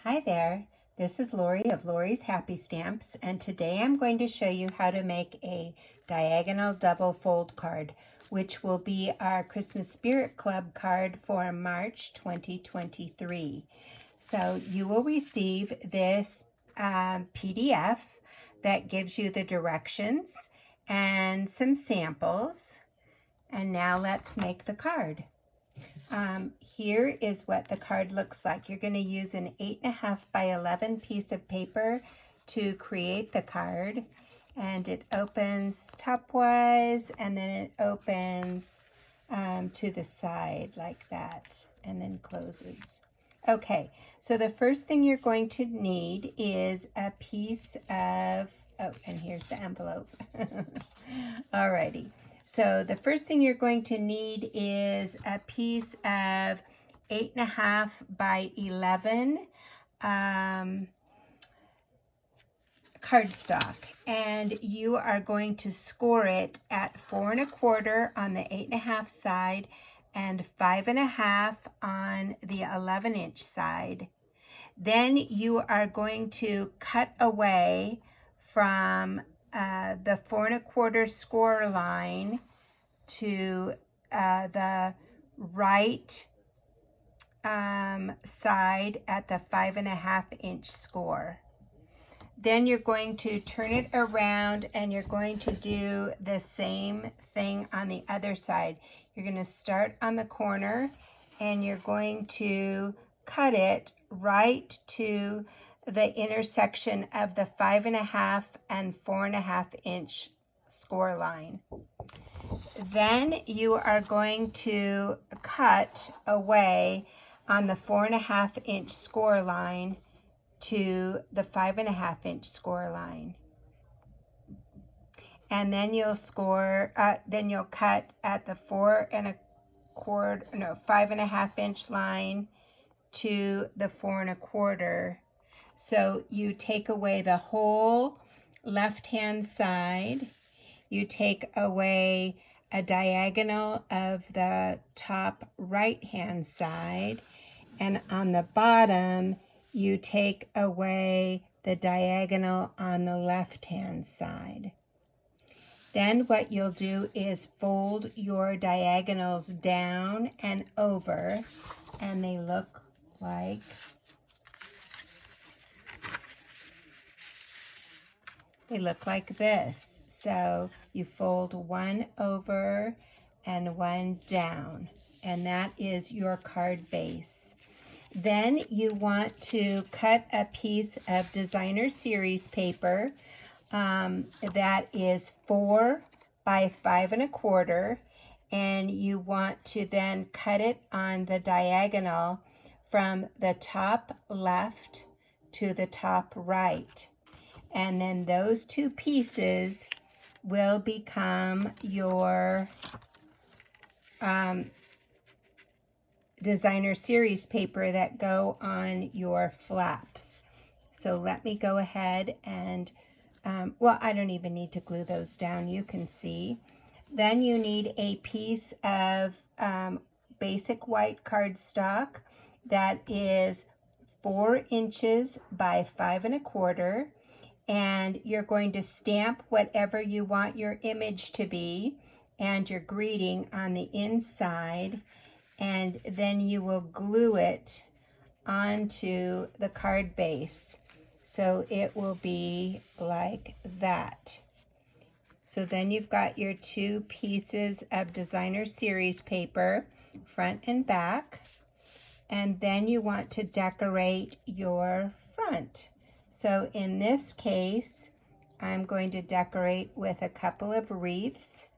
Hi there, this is Lori of Lori's Happy Stamps, and today I'm going to show you how to make a diagonal double fold card, which will be our Christmas Spirit Club card for March 2023. So you will receive this PDF that gives you the directions and some samples. And now let's make the card. Here is what the card looks like. You're going to use an 8.5 by 11 piece of paper to create the card, and it opens top-wise and then it opens to the side like that and then closes. Okay, so the first thing you're going to need is a piece of, oh, and here's the envelope. Alrighty. So the first thing you're going to need is a piece of 8.5 by 11 cardstock, and you are going to score it at 4 1/4 on the 8.5 side and 5.5 on the 11-inch side. Then you are going to cut away from the 4 1/4 score line to the right side at the 5.5-inch score. Then you're going to turn it around and you're going to do the same thing on the other side. You're going to start on the corner and you're going to cut it right to the intersection of the 5.5 and 4.5-inch score line. Then you are going to cut away on the 4.5-inch score line to the 5.5-inch score line. And then you'll you'll cut at the 5.5-inch line to the 4 1/4. So you take away the whole left-hand side, you take away a diagonal of the top right-hand side, and on the bottom, you take away the diagonal on the left-hand side. Then what you'll do is fold your diagonals down and over, and they look like this. So you fold one over and one down, and that is your card base. Then you want to cut a piece of designer series paper that is 4 by 5 1/4, and you want to then cut it on the diagonal from the top left to the top right. And then those two pieces will become your designer series paper that go on your flaps. So let me go ahead and, well, I don't even need to glue those down. You can see. Then you need a piece of basic white cardstock that is 4 inches by 5 1/4. And you're going to stamp whatever you want your image to be and your greeting on the inside, and then you will glue it onto the card base. So it will be like that. So then you've got your two pieces of designer series paper, front and back, and then you want to decorate your front. So in this case, I'm going to decorate with a couple of wreaths,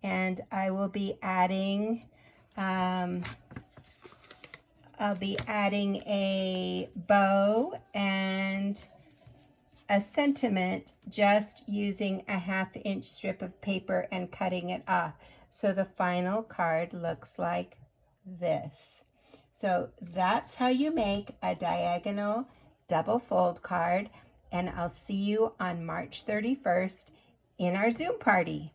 and I will be adding, I'll be adding a bow and a sentiment, just using a 1/2 inch strip of paper and cutting it off. So the final card looks like this. So that's how you make a diagonal double fold card, and I'll see you on March 31st in our Zoom party.